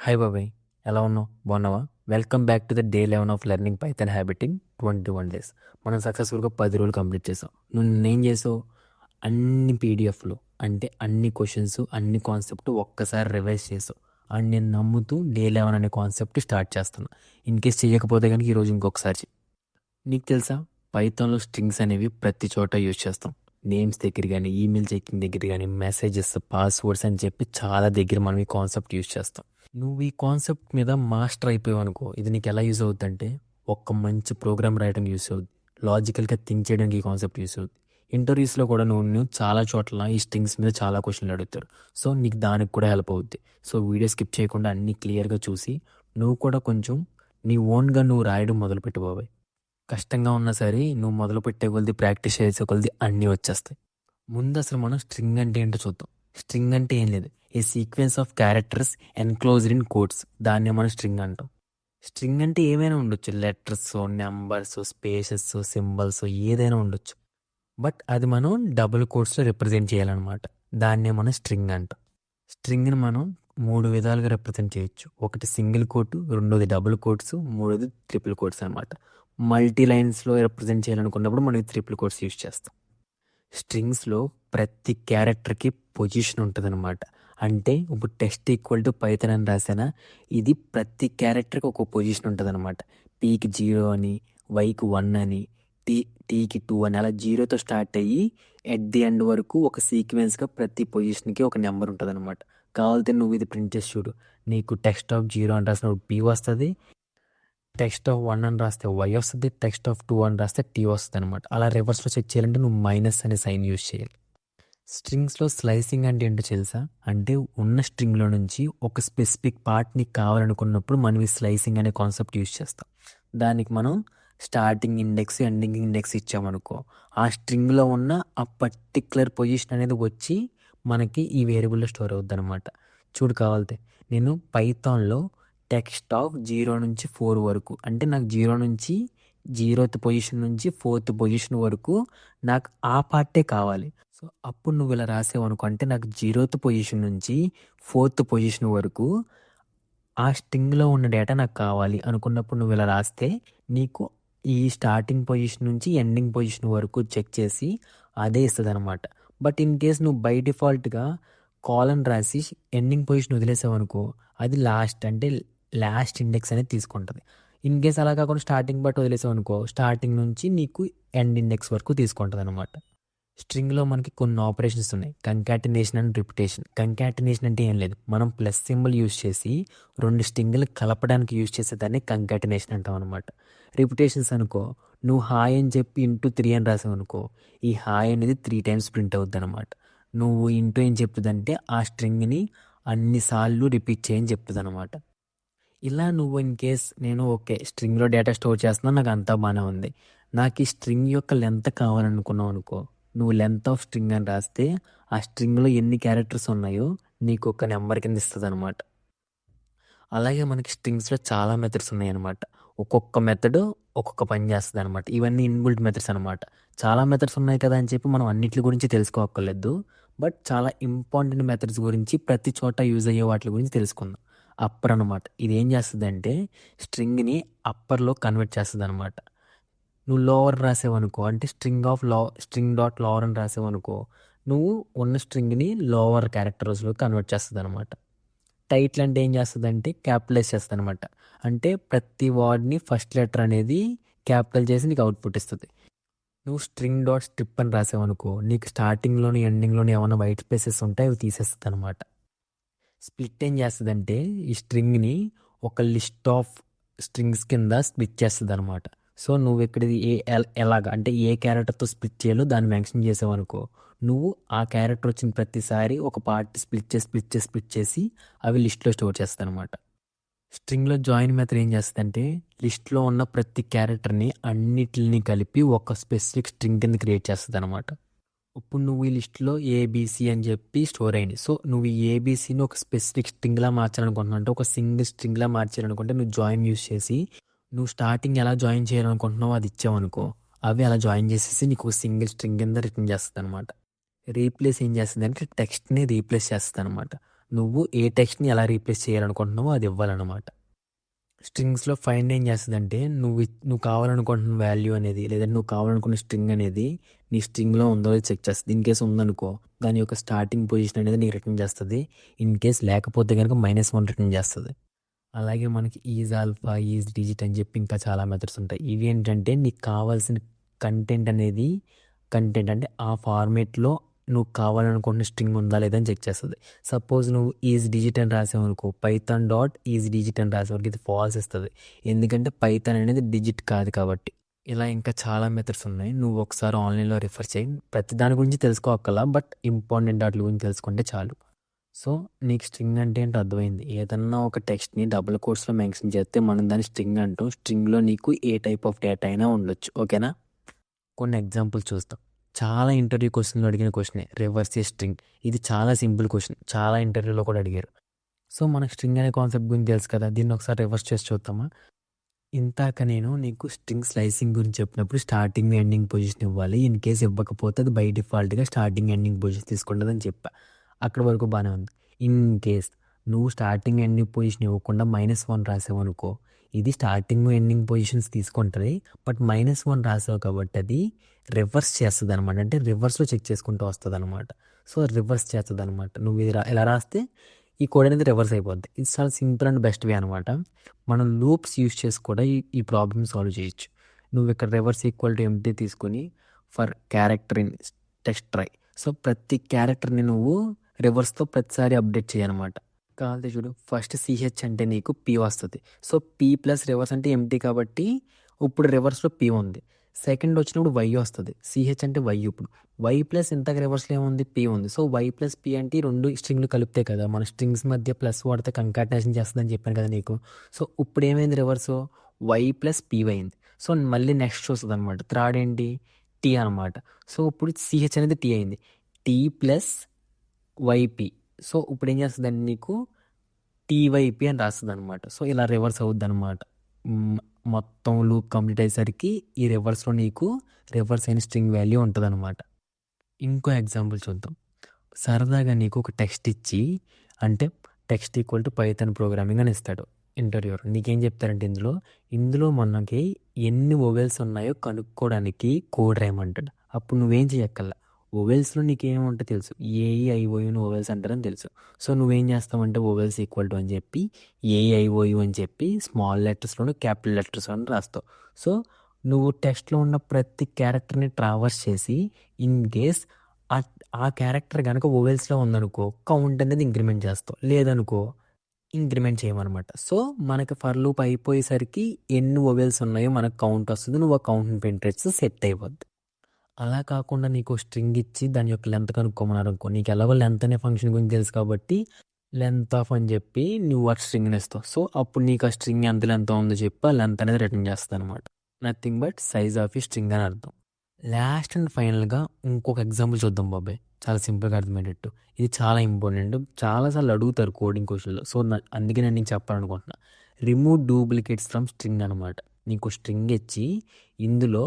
Hi బాబాయ్, ఎలా ఉన్నావు? బాగున్నావా? Welcome back to the day 11 of learning Python habiting 21 days. మనం సక్సెస్ఫుల్గా 10 రోజులు కంప్లీట్ చేసాం. నువ్వు నిన్నేం చేసావు? అన్ని పీడిఎఫ్లు అంటే అన్ని క్వశ్చన్స్, అన్ని కాన్సెప్ట్ ఒక్కసారి రివైజ్ చేసావు. అండ్ నేను నమ్ముతూ డే 11 అనే కాన్సెప్ట్ స్టార్ట్ చేస్తున్నా. ఇన్ కేస్ చేయకపోతే కనుక ఈరోజు ఇంకొకసారి చెయ్. నీకు తెలుసా, పైథాన్లో స్ట్రింగ్స్ అనేవి ప్రతి చోట యూజ్ చేస్తాం. నేమ్స్ దగ్గర కానీ, ఈమెయిల్ చెకింగ్ దగ్గర కానీ, మెసేజెస్, పాస్వర్డ్స్ అని చెప్పి చాలా దగ్గర మనం ఈ కాన్సెప్ట్ యూజ్ చేస్తాం. నువ్వు ఈ కాన్సెప్ట్ మీద మాస్టర్ అయిపోయావు అనుకో, ఇది నీకు ఎలా యూజ్ అవుతుంది అంటే, ఒక మంచి ప్రోగ్రామ్ రాయడానికి యూస్ అవుతుంది, లాజికల్గా థింక్ చేయడానికి ఈ కాన్సెప్ట్ యూస్ అవుతుంది. ఇంటర్వ్యూస్లో కూడా నువ్వు చాలా చోట్ల ఈ స్ట్రింగ్స్ మీద చాలా క్వశ్చన్లు అడుగుతారు. సో నీకు దానికి కూడా హెల్ప్ అవుద్ది. సో వీడియో స్కిప్ చేయకుండా అన్నీ క్లియర్గా చూసి నువ్వు కూడా కొంచెం నీ ఓన్గా నువ్వు రాయడం మొదలుపెట్టు బాబాయ్. కష్టంగా ఉన్నా సరే నువ్వు మొదలు పెట్టే కొలది, ప్రాక్టీస్ చేసే కొలది అన్నీ వచ్చేస్తాయి. ముందు అసలు మనం స్ట్రింగ్ అంటే ఏంటో చూద్దాం. స్ట్రింగ్ అంటే ఏం లేదు, a sequence of characters enclosed in quotes. దాన్నే మనం స్ట్రింగ్ అంటాం. స్ట్రింగ్ అంటే ఏమైనా ఉండొచ్చు, లెటర్స్, నెంబర్స్, స్పేసెస్, సింబల్స్, ఏదైనా ఉండొచ్చు. బట్ అది మనం డబుల్ కోట్స్లో రిప్రజెంట్ చేయాలన్నమాట. దాన్నే మనం స్ట్రింగ్ అంటాం. స్ట్రింగ్ని మనం 3 విధాలుగా రిప్రజెంట్ చేయొచ్చు. ఒకటి సింగిల్ కోట్, రెండోది డబుల్ కోట్స్, మూడోది ట్రిపుల్ కోట్స్ అనమాట. మల్టీ లైన్స్లో రిప్రజెంట్ చేయాలనుకున్నప్పుడు మనం ట్రిపుల్ కోట్స్ యూజ్ చేస్తాం. స్ట్రింగ్స్లో ప్రతి క్యారెక్టర్కి పొజిషన్ ఉంటుంది అనమాట. అంటే ఇప్పుడు టెక్స్ట్ ఈక్వల్ టు పైథాన్ అని రాసానా, ఇది ప్రతి క్యారెక్టర్కి ఒక పొజిషన్ ఉంటుంది అనమాట. పీకి 0 అని, వైకి 1 అని, టీకి 2 అని, అలా 0తో స్టార్ట్ అయ్యి ఎట్ ది ఎండ్ వరకు ఒక సీక్వెన్స్గా ప్రతి పొజిషన్కి ఒక నెంబర్ ఉంటుంది అనమాట. కావాలంటే నువ్వు ఇది ప్రింట్ చేసి చూడు. నీకు టెక్స్ట్ ఆఫ్ 0 అని రాసినప్పుడు పీ వస్తుంది, టెక్స్ట్ ఆఫ్ 1 అని రాస్తే వై వస్తుంది, టెక్స్ట్ ఆఫ్ 2 అని రాస్తే టీ వస్తుంది అనమాట. అలా రివర్స్లో చెక్ చేయాలంటే నువ్వు మైనస్ అనే సైన్ యూజ్ చేయాలి. స్ట్రింగ్స్లో స్లైసింగ్ అంటే ఏంటో తెలుసా? అంటే ఉన్న స్ట్రింగ్లో నుంచి ఒక స్పెసిఫిక్ పార్ట్ నీకు కావాలనుకున్నప్పుడు మనం ఈ స్లైసింగ్ అనే కాన్సెప్ట్ యూజ్ చేస్తాం. దానికి మనం స్టార్టింగ్ ఇండెక్స్, ఎండింగ్ ఇండెక్స్ ఇచ్చామనుకో, ఆ స్ట్రింగ్లో ఉన్న ఆ పర్టిక్యులర్ పొజిషన్ అనేది వచ్చి మనకి ఈ వేరియబుల్లో స్టోర్ అవుద్ది అనమాట. చూడు, కావాలితే నేను పైథాన్లో టెక్స్ట్ ఆఫ్ 0 నుంచి 4 వరకు, అంటే నాకు 0 నుంచి 0th పొజిషన్ నుంచి 4th పొజిషన్ వరకు నాకు ఆ పార్టే కావాలి. సో అప్పుడు నువ్వు ఇలా రాసావు అనుకో, అంటే నాకు 0th పొజిషన్ నుంచి 4th పొజిషన్ వరకు ఆ స్ట్రింగ్లో ఉన్న డేటా నాకు కావాలి అనుకున్నప్పుడు నువ్వు ఇలా రాస్తే నీకు ఈ స్టార్టింగ్ పొజిషన్ నుంచి ఎండింగ్ పొజిషన్ వరకు చెక్ చేసి అదే ఇస్తుంది అనమాట. బట్ ఇన్ కేస్ నువ్వు బై డిఫాల్ట్గా కాలన్ రాసి ఎండింగ్ పొజిషన్ వదిలేసావు అనుకో, అది లాస్ట్ ఇండెక్స్ అనేది తీసుకుంటుంది. ఇన్ కేస్ అలా కాకుండా స్టార్టింగ్ బట్ వదిలేసావు అనుకో, స్టార్టింగ్ నుంచి నీకు ఎండ్ ఇండెక్స్ వరకు తీసుకుంటుంది అనమాట. స్ట్రింగ్లో మనకి కొన్ని ఆపరేషన్స్ ఉన్నాయి, కంకాటినేషన్ అండ్ రిపిటేషన్. కంకాటినేషన్ అంటే ఏం లేదు, మనం ప్లస్ సింబల్ యూజ్ చేసి 2 స్ట్రింగ్లు కలపడానికి యూజ్ చేసేదాన్ని కంకాటినేషన్ అంటాం అనమాట. రిపిటేషన్స్ అనుకో, నువ్వు హాయ్ అని చెప్పి ఇంటూ 3 అని రాసావు అనుకో, ఈ హాయ్ అనేది 3 టైమ్స్ ప్రింట్ అవుద్ది అనమాట. నువ్వు ఇంటూ ఏం చెప్తుందంటే ఆ స్ట్రింగ్ని అన్నిసార్లు రిపీట్ చేయని చెప్తుంది అనమాట. ఇలా నువ్వు ఇన్ కేస్ నేను ఓకే స్ట్రింగ్లో డేటా స్టోర్ చేస్తున్నాను, నాకు అంతా బాగానే ఉంది, నాకు ఈ స్ట్రింగ్ యొక్క లెంత్ కావాలనుకున్నావు అనుకో, నువ్వు లెంత్ ఆఫ్ స్ట్రింగ్ అని రాస్తే ఆ స్ట్రింగ్లో ఎన్ని క్యారెక్టర్స్ ఉన్నాయో నీకు ఒక నెంబర్ కింద ఇస్తుంది అనమాట. అలాగే మనకి స్ట్రింగ్స్లో చాలా మెథడ్స్ ఉన్నాయన్నమాట. ఒక్కొక్క మెథడ్ ఒక్కొక్క పని చేస్తుంది అనమాట. ఇవన్నీ ఇన్బిల్ట్ మెథడ్స్ అనమాట. చాలా మెథడ్స్ ఉన్నాయి కదా అని చెప్పి మనం అన్నిటి గురించి తెలుసుకోక్కర్లేదు. బట్ చాలా ఇంపార్టెంట్ మెథడ్స్ గురించి, ప్రతి చోట యూజ్ అయ్యే వాటి గురించి తెలుసుకుందాం. అప్పర్ అనమాట, ఇది ఏం చేస్తుంది అంటే స్ట్రింగ్ని అప్పర్లో కన్వర్ట్ చేస్తుంది అనమాట. నువ్వు లోవర్ రాసావనుకో, అంటే స్ట్రింగ్ డాట్ లోవర్ అని రాసావనుకో, నువ్వు ఉన్న స్ట్రింగ్ని లోవర్ క్యారెక్టర్స్లో కన్వర్ట్ చేస్తుంది అనమాట. టైటిల్ అంటే ఏం చేస్తుంది అంటే క్యాపిటలైజ్ చేస్తుంది అనమాట. అంటే ప్రతి వర్డ్ని ఫస్ట్ లెటర్ అనేది క్యాపిటల్ చేసి నీకు అవుట్పుట్ ఇస్తుంది. నువ్వు స్ట్రింగ్ డాట్ స్ట్రిప్ అని రాసావనుకో, నీకు స్టార్టింగ్లోని ఎండింగ్లోని ఏమైనా వైట్ స్పేసెస్ ఉంటాయి, అవి తీసేస్తుంది అనమాట. స్ప్లిట్ ఏం చేస్తుందంటే ఈ స్ట్రింగ్ని ఒక లిస్ట్ ఆఫ్ స్ట్రింగ్స్ కింద స్ప్లిట్ చేస్తుంది అనమాట. సో నువ్వు ఇక్కడ ఎలాగా అంటే ఏ క్యారెక్టర్తో స్ప్లిట్ చేయాలో దాన్ని మెన్షన్ చేసావనుకో, నువ్వు ఆ క్యారెక్టర్ వచ్చిన ప్రతిసారి ఒక పార్ట్ స్ప్లిట్ చేసి అవి లిస్ట్లో స్టోర్ చేస్తాను అనమాట. స్ట్రింగ్లో జాయిన్ మెథడ్ ఏం చేస్తుందంటే లిస్ట్లో ఉన్న ప్రతి క్యారెక్టర్ని అన్నిటిని కలిపి ఒక స్పెసిఫిక్ స్ట్రింగ్ కింద క్రియేట్ చేస్తుంది అనమాట. ఇప్పుడు నువ్వు ఈ లిస్ట్లో ఏబీసీ అని చెప్పి స్టోర్ అయింది. సో నువ్వు ఈ ఏబీసీని ఒక స్పెసిఫిక్ స్ట్రింగ్లా మార్చాలనుకుంటున్నావు, అంటే ఒక సింగిల్ స్ట్రింగ్లా మార్చాలనుకుంటే నువ్వు జాయిన్ యూస్ చేసి నువ్వు స్టార్టింగ్ ఎలా జాయిన్ చేయాలనుకుంటున్నావో అది ఇచ్చావనుకో, అవి అలా జాయిన్ చేసేసి నీకు ఒక సింగిల్ స్ట్రింగ్ కింద రిటర్న్ చేస్తుంది అనమాట. రీప్లేస్ ఏం చేస్తుంది అంటే టెక్స్ట్ని రీప్లేస్ చేస్తుంది అనమాట. నువ్వు ఏ టెక్స్ట్ని ఎలా రీప్లేస్ చేయాలనుకుంటున్నావో అది ఇవ్వాలన్నమాట. స్ట్రింగ్స్లో ఫైండ్ ఏం చేస్తుందంటే నువ్వు కావాలనుకుంటున్న వాల్యూ అనేది లేదా నువ్వు కావాలనుకున్న స్ట్రింగ్ అనేది నీ స్ట్రింగ్లో ఉందో లేదో చెక్ చేస్తుంది. ఇన్ కేస్ ఉందనుకో దాని యొక్క స్టార్టింగ్ పొజిషన్ అనేది నీకు రిటర్న్ చేస్తుంది. ఇన్ కేస్ లేకపోతే కనుక -1 రిటర్న్ చేస్తుంది. అలాగే మనకి ఈజ్ ఆల్ఫా, ఈజ్ డిజిట్ అని చెప్పి ఇంకా చాలా మెథడ్స్ ఉంటాయి. ఇవి ఏంటంటే నీకు కావాల్సిన కంటెంట్ అంటే ఆ ఫార్మేట్లో నువ్వు కావాలనుకుంటున్న స్ట్రింగ్ ఉందా లేదా అని చెక్ చేస్తుంది. సపోజ్ నువ్వు ఈజ్ డిజిట్ అని రాసావనుకో పైథాన్ డాట్ ఈజ్ డిజిట్ అని రాసేవరకు ఇది ఫాల్స్ ఇస్తుంది. ఎందుకంటే పైథాన్ అనేది డిజిట్ కాదు కాబట్టి. ఇలా ఇంకా చాలా మెథడ్స్ ఉన్నాయి. నువ్వు ఒకసారి ఆన్లైన్లో రిఫర్ చేయి. ప్రతి దాని గురించి తెలుసుకోక్కర్లా, బట్ ఇంపార్టెంట్ వాటి గురించి తెలుసుకుంటే చాలు. సో నీకు స్ట్రింగ్ అంటే ఏంటో అర్థమైంది. ఏదన్నా ఒక టెక్స్ట్ని డబుల్ కోట్స్లో మెన్షన్ చేస్తే మనం దాన్ని స్ట్రింగ్ అంటాం. స్ట్రింగ్లో నీకు ఏ టైప్ ఆఫ్ డేటా అయినా ఉండొచ్చు. ఓకేనా? కొన్ని ఎగ్జాంపుల్స్ చూస్తాం. చాలా ఇంటర్వ్యూ క్వశ్చన్లో అడిగిన క్వశ్చనే రివర్స్ ఏ స్ట్రింగ్. ఇది చాలా సింపుల్ క్వశ్చన్, చాలా ఇంటర్వ్యూలో కూడా అడిగారు. సో మనకు స్ట్రింగ్ అనే కాన్సెప్ట్ గురించి తెలుసు కదా, దీన్ని ఒకసారి రివర్స్ చేసి చూద్దామా. ఇంతాక నేను నీకు స్ట్రింగ్ స్లైసింగ్ గురించి చెప్పినప్పుడు స్టార్టింగ్ ఎండింగ్ పొజిషన్ ఇవ్వాలి. ఇన్ కేస్ ఇవ్వకపోతే అది బై డిఫాల్ట్గా స్టార్టింగ్ ఎండింగ్ పొజిషన్ తీసుకుంటుందని చెప్పా. అక్కడ వరకు బాగానే ఉంది. ఇన్ కేస్ నువ్వు స్టార్టింగ్ ఎండింగ్ పొజిషన్ ఇవ్వకుండా -1 రాసావనుకో ఇది స్టార్టింగ్ ఎండింగ్ పొజిషన్స్ తీసుకుంటుంది. బట్ -1 రాసావు కాబట్టి అది రివర్స్ చేస్తుంది అనమాట. అంటే రివర్స్లో చెక్ చేసుకుంటూ వస్తుంది అనమాట. సో రివర్స్ చేస్తుంది అనమాట. నువ్వు ఇది ఎలా రాస్తే ఈ కోడ్ అనేది రివర్స్ అయిపోద్ది. ఇది చాలా సింపుల్ అండ్ బెస్ట్ వే అనమాట. మనం లూప్స్ యూస్ చేసి కూడా ఈ ప్రాబ్లమ్ సాల్వ్ చేయొచ్చు. నువ్వు ఇక్కడ రివర్స్ ఈక్వల్ టు ఎంటీ తీసుకుని for character in text try. So ప్రతి క్యారెక్టర్ని నువ్వు రివర్స్తో ప్రతిసారి అప్డేట్ చేయనమాట. కావాలంటే చూడు, ఫస్ట్ సిహెచ్ అంటే నీకు పీ వస్తుంది. సో పీ ప్లస్ రివర్స్ అంటే ఎంటీ కాబట్టి ఇప్పుడు రివర్స్లో పీ ఉంది. సెకండ్ వచ్చినప్పుడు వై వస్తుంది. సిహెచ్ అంటే వై. ఇప్పుడు వై ప్లస్ ఇంతకు రివర్స్లో ఏముంది, పీ ఉంది. సో వై ప్లస్ పీ అంటే రెండు స్ట్రింగ్లు కలిపితే కదా, మన స్ట్రింగ్స్ మధ్య ప్లస్ వాడితే కంకాటినేషన్ చేస్తుందని చెప్పాను కదా నీకు. సో ఇప్పుడు ఏమైంది, రివర్స్ వై ప్లస్ పీ అయింది. సో మళ్ళీ నెక్స్ట్ వస్తుంది అనమాట. థర్డ్ ఏంటి, టీ అనమాట. సో ఇప్పుడు సిహెచ్ అనేది టీ అయింది. Tea plus YP. సో ఇప్పుడు ఏం చేస్తుందండి, నీకు టీవైపీ అని రాస్తుంది అనమాట. సో ఇలా రివర్స్ అవుద్ది అనమాట. మొత్తం లూప్ కంప్లీట్ అయ్యేసరికి ఈ రివర్స్లో నీకు రివర్స్ అయిన స్ట్రింగ్ వాల్యూ ఉంటుంది అనమాట. ఇంకో ఎగ్జాంపుల్ చూద్దాం. సరదాగా నీకు ఒక టెక్స్ట్ ఇచ్చి, అంటే text equal to Python programming అని ఇస్తాడు ఇంటర్వ్యూర్. నీకేం చెప్తారంటే ఇందులో మనకి ఎన్ని ఓవెల్స్ ఉన్నాయో కనుక్కోవడానికి కోడ్ రాయమంటాడు. అప్పుడు నువ్వేం చేయక్కల్లా, ఓవెల్స్లో నీకేమంటే తెలుసు, ఏఈఐఓయుని ఓవెల్స్ అంటారని తెలుసు. సో నువ్వేం చేస్తావంటే ఓవెల్స్ ఈక్వల్ టు అని చెప్పి ఏఐఓయు అని చెప్పి స్మాల్ లెటర్స్లోను క్యాపిటల్ లెటర్స్లోను రాస్తావు. సో నువ్వు టెక్స్ట్లో ఉన్న ప్రతి క్యారెక్టర్ని ట్రావర్స్ చేసి ఇన్ కేస్ ఆ క్యారెక్టర్ కనుక ఓవెల్స్లో ఉందనుకో కౌంట్ అనేది ఇంక్రిమెంట్ చేస్తావు, లేదనుకో ఇంక్రిమెంట్ చేయమన్నమాట. సో మనకి ఫర్ లూప్ అయిపోయేసరికి ఎన్ని ఓవెల్స్ ఉన్నాయో మనకు కౌంట్ వస్తుంది. నువ్వు ఆ కౌంట్ని పెంట్రేట్స్ సెట్ అయిపోద్ది. అలా కాకుండా నీకు స్ట్రింగ్ ఇచ్చి దాని యొక్క లెంత్ కనుక్కోమన్నారు అనుకో, నీకు ఎలాగో లెంత్ అనే ఫంక్షన్ గురించి తెలుసు కాబట్టి లెంత్ ఆఫ్ అని చెప్పి నువ్వు ఆ స్ట్రింగ్ని ఇస్తావు. సో అప్పుడు నీకు ఆ స్ట్రింగ్ ఎంత లెంత్ ఉందో చెప్పి ఆ లెంత్ అనేది రిటర్న్ చేస్తుంది అనమాట. నథింగ్ బట్ సైజ్ ఆఫ్ ఈ స్ట్రింగ్ అని అర్థం. లాస్ట్ అండ్ ఫైనల్గా ఇంకొక ఎగ్జాంపుల్ చూద్దాం బాబాయ్, చాలా సింపుల్గా అర్థమయ్యేటట్టు. ఇది చాలా ఇంపార్టెంట్, చాలాసార్లు అడుగుతారు కోడింగ్ క్వశ్చన్లో. సో అందుకే నేను నీకు చెప్పాలనుకుంటున్నా. రిమూవ్ డూప్లికేట్స్ ఫ్రమ్ స్ట్రింగ్ అనమాట. నీకు స్ట్రింగ్ ఇచ్చి ఇందులో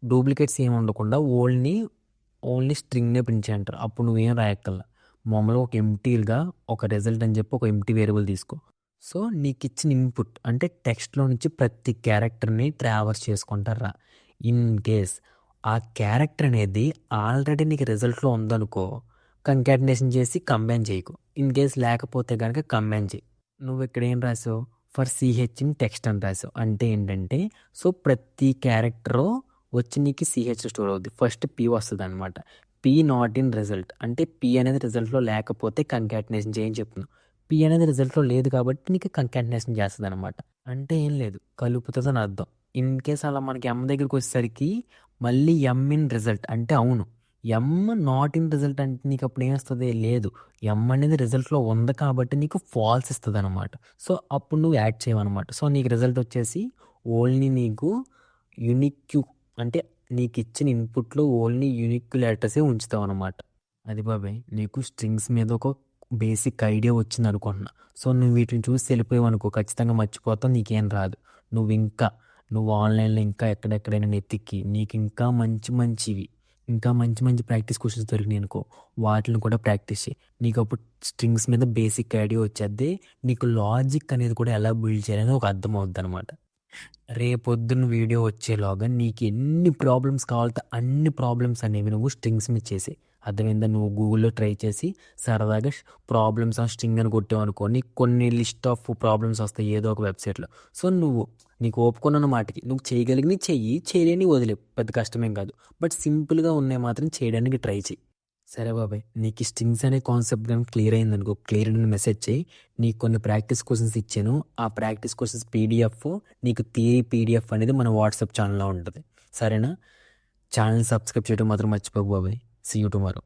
డూప్లికేట్స్ ఏమి ఉండకుండా ఓన్లీ స్ట్రింగ్నే ప్రింట్ చేయంటారు. అప్పుడు నువ్వేం రాయక్కల్లా, మామూలుగా ఒక ఎంటీగా ఒక రిజల్ట్ అని చెప్పి ఒక ఎంటీ వేరియబుల్ తీసుకో. సో నీకు ఇచ్చిన ఇన్పుట్ అంటే టెక్స్ట్లో నుంచి ప్రతి క్యారెక్టర్ని ట్రావర్స్ చేసుకుంటారా. ఇన్ కేస్ ఆ క్యారెక్టర్ అనేది ఆల్రెడీ నీకు రిజల్ట్లో ఉందనుకో కంకాటినేషన్ చేసి కంబైన్ చేయకు. ఇన్ కేస్ లేకపోతే కనుక కంబైన్ చేయి. నువ్వు ఇక్కడ ఏం రాసావు, ఫర్ సిహెచ్ ఇన్ టెక్స్ట్ అని రాసావు. అంటే ఏంటంటే సో ప్రతి క్యారెక్టరు వచ్చి నీకు సిహెచ్ స్టోర్ అవుద్ది. ఫస్ట్ పీ వస్తుంది అనమాట. పీ నాట్ ఇన్ రిజల్ట్ అంటే పీ అనేది రిజల్ట్లో లేకపోతే కంకాటినేషన్ చేయని చెప్తున్నావు. పీ అనేది రిజల్ట్లో లేదు కాబట్టి నీకు కంకాటినేషన్ చేస్తుంది అనమాట. అంటే ఏం లేదు, కలుపుతుంది అని అర్థం. ఇన్ కేస్ అలా మనకి ఎమ్ దగ్గరికి వచ్చేసరికి మళ్ళీ ఎమ్ ఇన్ రిజల్ట్ అంటే అవును, ఎమ్ నాట్ ఇన్ రిజల్ట్ అంటే నీకు అప్పుడు ఏమొస్తుంది, లేదు ఎమ్ అనేది రిజల్ట్లో ఉంది కాబట్టి నీకు ఫాల్స్ ఇస్తుంది అనమాట. సో అప్పుడు నువ్వు యాడ్ చేయవన్నమాట. సో నీకు రిజల్ట్ వచ్చేసి ఓన్లీ నీకు యూనిక్ అంటే నీకు ఇచ్చిన ఇన్పుట్లో ఓన్లీ యూనిక్ లెటర్సే ఉంచుతావు అనమాట. అది బాబాయ్ నీకు స్ట్రింగ్స్ మీద ఒక బేసిక్ ఐడియా వచ్చింది అనుకుంటున్నా. సో నువ్వు వీటిని చూసి వెళ్ళిపోయావు అనుకో ఖచ్చితంగా మర్చిపోతావు, నీకేం రాదు. నువ్వు ఆన్లైన్లో ఇంకా ఎక్కడెక్కడైనా ఎత్తికి నీకు ఇంకా మంచివి ఇంకా మంచి మంచి ప్రాక్టీస్ క్వశ్చన్స్ దొరికినాయి అనుకో, వాటిని కూడా ప్రాక్టీస్ చేయి. నీకు అప్పుడు స్ట్రింగ్స్ మీద బేసిక్ ఐడియా వచ్చేద్ది. నీకు లాజిక్ అనేది కూడా ఎలా బిల్డ్ చేయాలని ఒక అర్థం అవుద్ది అనమాట. రేపొద్దున వీడియో వచ్చేలాగా నీకు ఎన్ని ప్రాబ్లమ్స్ కావాలితే అన్ని ప్రాబ్లమ్స్ అనేవి నువ్వు స్ట్రింగ్స్ మీద చేసి, అర్థమైందా? నువ్వు గూగుల్లో ట్రై చేసి సరదాగా ప్రాబ్లమ్స్ ఆన్ స్ట్రింగ్ అని కొట్టావు అనుకో, నీకు కొన్ని లిస్ట్ ఆఫ్ ప్రాబ్లమ్స్ వస్తాయి ఏదో ఒక వెబ్సైట్లో. సో నీకు ఓపుకున్న మాటకి నువ్వు చేయగలిగినవి చెయ్యి, చేయలేని వదిలే, పెద్ద కష్టమేం కాదు. బట్ సింపుల్గా ఉన్నాయి మాత్రం చేయడానికి ట్రై చెయ్యి. సరే బాబాయ్, నీకు ఈ స్ట్రింగ్స్ అనే కాన్సెప్ట్ కానీ క్లియర్ అయిందనుకో, క్లియర్ అని మెసేజ్ చేయి. నీకు కొన్ని ప్రాక్టీస్ క్వశ్చన్స్ ఇచ్చాను, ఆ ప్రాక్టీస్ క్వశ్చన్స్ పీడిఎఫ్, నీకు థియరీ పీడిఎఫ్ అనేది మన వాట్సాప్ ఛానల్లో ఉంటుంది. సరేనా? ఛానల్ సబ్స్క్రైబ్ చేయడం మాత్రం మర్చిపోకు బాబాయ్. See you tomorrow.